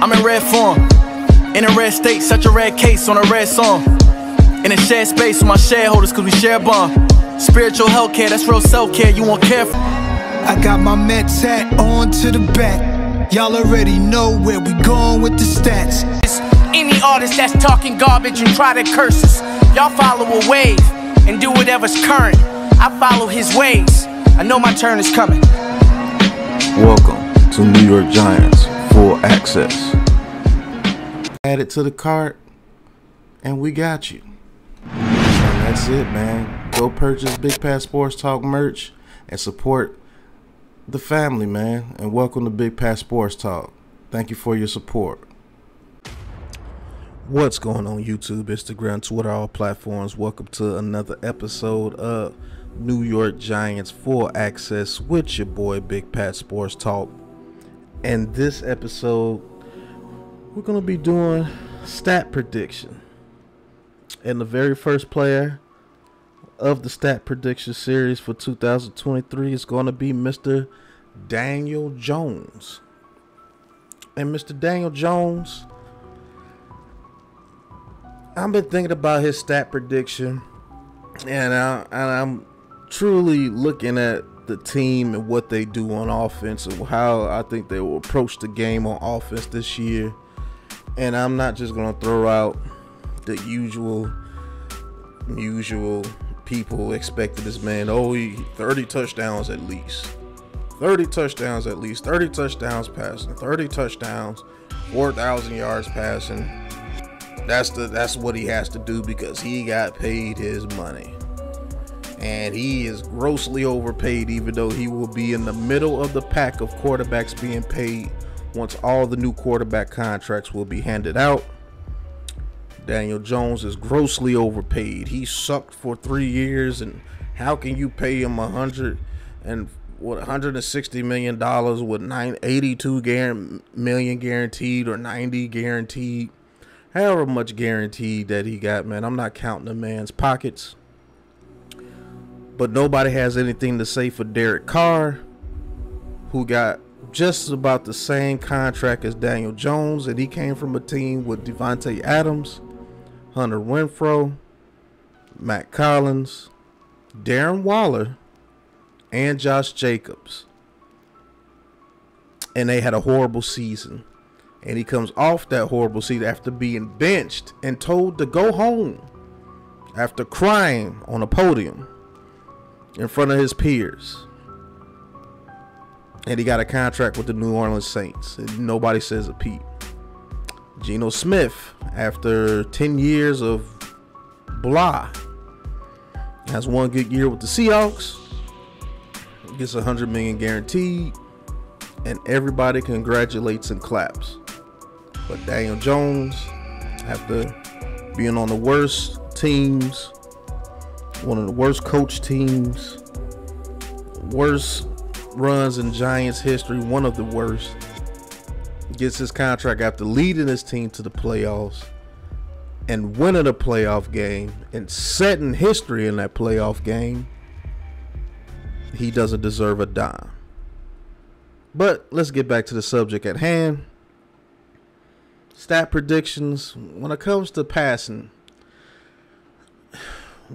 I'm in red form, in a red state, such a red case on a red song. In a shared space with my shareholders, cause we share a bond. Spiritual healthcare, that's real self-care, you won't care for. I got my Mets hat on to the back. Y'all already know where we going with the stats. Any artist that's talking garbage and try to curse us, y'all follow a wave and do whatever's current. I follow his ways, I know my turn is coming. Welcome to New York Giants Full Access. Add it to the cart and we got you. And that's it, man. Go purchase Big Pat Sports Talk merch and support the family, man. And welcome to Big Pat Sports Talk. Thank you for your support. What's going on YouTube, Instagram, Twitter, all platforms? Welcome to another episode of New York Giants Full Access with your boy Big Pat Sports Talk. And this episode, we're going to be doing stat prediction. And the very first player of the stat prediction series for 2023 is going to be Mr. Daniel Jones. And Mr. Daniel Jones, I've been thinking about his stat prediction, and I'm truly looking at the team and what they do on offense and how I think they will approach the game on offense this year. And I'm not just going to throw out the usual people expected this man. Oh, 30 touchdowns at least. 30 touchdowns at least. 30 touchdowns passing. 30 touchdowns. 4,000 yards passing. That's what he has to do because he got paid his money. And he is grossly overpaid, even though he will be in the middle of the pack of quarterbacks being paid once all the new quarterback contracts will be handed out. Daniel Jones is grossly overpaid. He sucked for 3 years, and how can you pay him $160 million with 82 million guaranteed or 90 guaranteed? However much guaranteed that he got, man. I'm not counting the man's pockets. But nobody has anything to say for Derek Carr, who got just about the same contract as Daniel Jones, and he came from a team with Devontae Adams, Hunter Renfrow, Matt Collins, Darren Waller, and Josh Jacobs. And they had a horrible season. And he comes off that horrible season after being benched and told to go home after crying on a podium in front of his peers. And he got a contract with the New Orleans Saints. And nobody says a peep. Geno Smith, after 10 years of blah, has one good year with the Seahawks. Gets $100 million guaranteed. And everybody congratulates and claps. But Daniel Jones, after being on the worst teams, one of the worst coach teams, worst runs in Giants history, one of the worst, gets his contract after leading his team to the playoffs and winning a playoff game and setting history in that playoff game. He doesn't deserve a dime. But let's get back to the subject at hand. Stat predictions. When it comes to passing,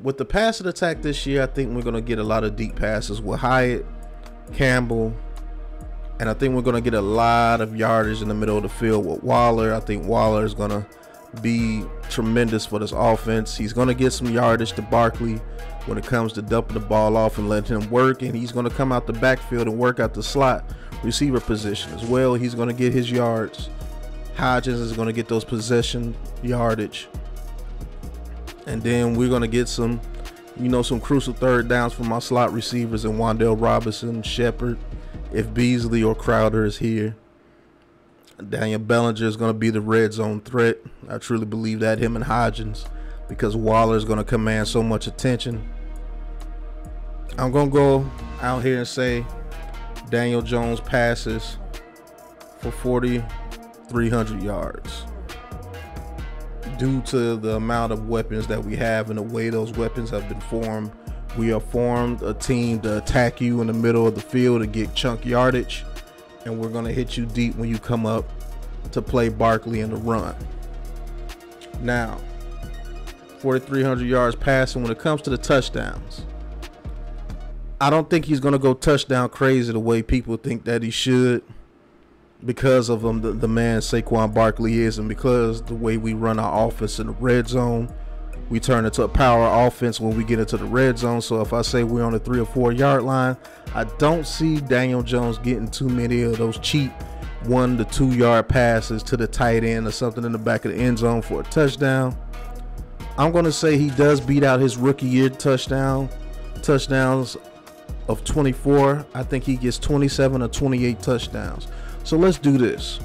with the passing attack this year, I think we're going to get a lot of deep passes with Hyatt, Campbell, and I think we're going to get a lot of yardage in the middle of the field with Waller. I think Waller is going to be tremendous for this offense. He's going to get some yardage to Barkley when it comes to dumping the ball off and letting him work, and he's going to come out the backfield and work out the slot receiver position as well. He's going to get his yards. Hodgins is going to get those possession yardage. And then we're going to get some, some crucial third downs from my slot receivers and Wan'Dale Robinson, Shepard, if Beasley or Crowder is here. Daniel Bellinger is going to be the red zone threat. I truly believe that, him and Hodgins, because Waller is going to command so much attention. I'm going to go out here and say Daniel Jones passes for 4,300 yards. Due to the amount of weapons that we have and the way those weapons have been formed, we have formed a team to attack you in the middle of the field and get chunk yardage, and we're going to hit you deep when you come up to play Barkley in the run. Now, 4,300 yards passing. When it comes to the touchdowns, I don't think he's going to go touchdown crazy the way people think that he should, because of the man Saquon Barkley is, and because the way we run our offense in the red zone. We turn into a power offense when we get into the red zone. So if I say we're on the 3 or 4 yard line, I don't see Daniel Jones getting too many of those cheap 1 to 2 yard passes to the tight end or something in the back of the end zone for a touchdown. I'm going to say he does beat out his rookie year touchdowns of 24. I think he gets 27 or 28 touchdowns. So let's do this.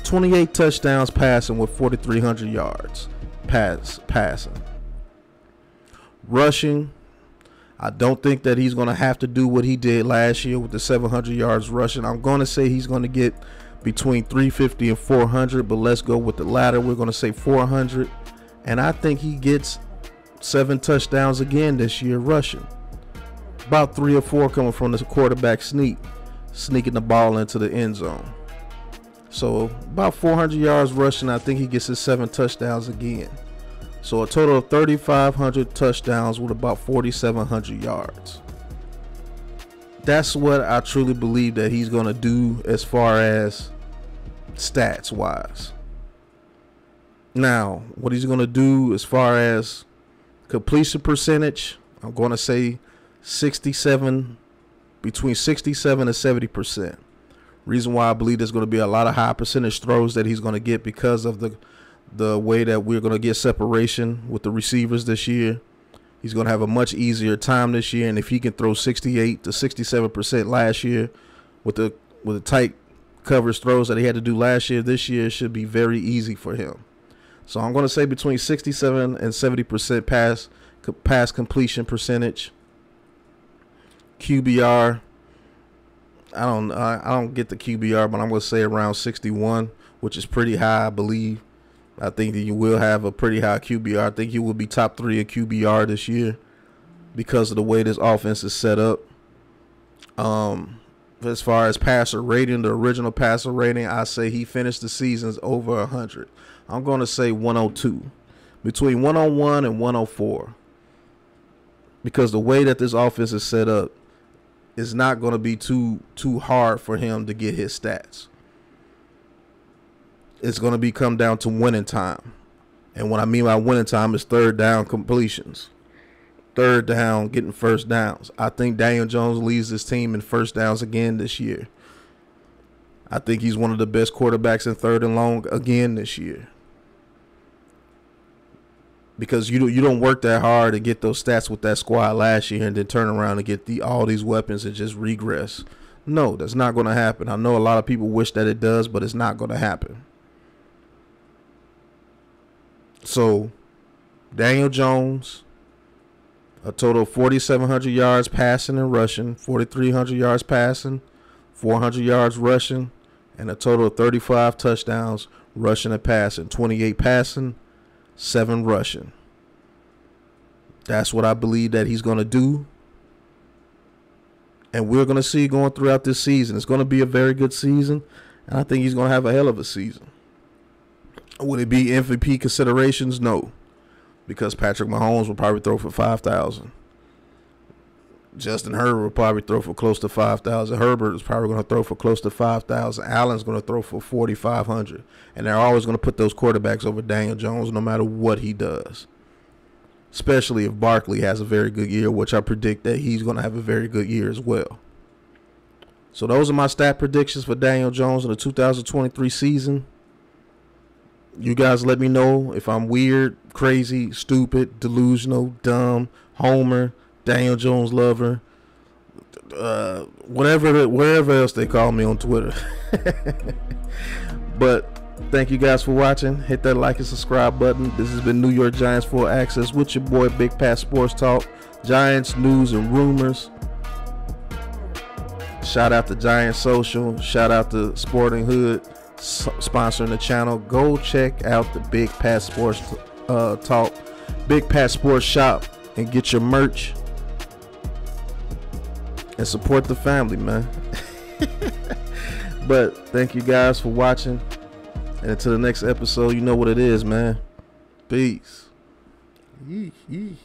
28 touchdowns passing with 4,300 yards passing. Rushing, I don't think that he's going to have to do what he did last year with the 700 yards rushing. I'm going to say he's going to get between 350 and 400, but let's go with the latter. We're going to say 400, and I think he gets 7 touchdowns again this year rushing. About 3 or 4 coming from the quarterback sneaking the ball into the end zone. So about 400 yards rushing. I think he gets his 7 touchdowns again. So a total of 3,500 touchdowns with about 4,700 yards. That's what I truly believe that he's going to do as far as stats wise. Now, what he's going to do as far as completion percentage, I'm going to say between 67 and 70%. Reason why I believe there's going to be a lot of high percentage throws that he's going to get because of the way that we're going to get separation with the receivers this year. He's going to have a much easier time this year, and if he can throw 68 to 67% last year with the tight coverage throws that he had to do last year, this year it should be very easy for him. So I'm going to say between 67 and 70% pass completion percentage. QBR, I don't get the QBR, but I'm going to say around 61, which is pretty high, I believe. I think that you will have a pretty high QBR. I think you will be top 3 in QBR this year because of the way this offense is set up. As far as passer rating, the original passer rating, I say he finished the seasons over 100. I'm going to say 102, between 101 and 104, because the way that this offense is set up, it's not going to be too hard for him to get his stats. It's going to come down to winning time. And what I mean by winning time is third down completions. Third down, getting first downs. I think Daniel Jones leads this team in first downs again this year. I think he's one of the best quarterbacks in third and long again this year. Because you don't work that hard to get those stats with that squad last year and then turn around and get all these weapons and just regress. No, that's not going to happen. I know a lot of people wish that it does, but it's not going to happen. So, Daniel Jones, a total of 4,700 yards passing and rushing, 4,300 yards passing, 400 yards rushing, and a total of 35 touchdowns rushing and passing, 28 passing, 7 rushing. That's what I believe that he's going to do. And we're going to see going throughout this season. It's going to be a very good season. And I think he's going to have a hell of a season. Would it be MVP considerations? No. Because Patrick Mahomes will probably throw for 5,000. Justin Herbert will probably throw for close to 5,000. Herbert is probably going to throw for close to 5,000. Allen's going to throw for 4,500. And they're always going to put those quarterbacks over Daniel Jones no matter what he does. Especially if Barkley has a very good year, which I predict that he's going to have a very good year as well. So those are my stat predictions for Daniel Jones in the 2023 season. You guys let me know if I'm weird, crazy, stupid, delusional, dumb, homer, Daniel Jones lover, wherever else they call me on Twitter. But thank you guys for watching. Hit that like and subscribe button. This has been New York Giants Full Access with your boy Big Pat Sports Talk. Giants news and rumors. Shout out to Giants Social. Shout out to Sporting Hood sponsoring the channel. Go check out the Big Pat Sports Talk, Big Pat Sports Shop, and get your merch and support the family, man. But thank you guys for watching. And until the next episode, you know what it is, man. Peace. Yee, yee.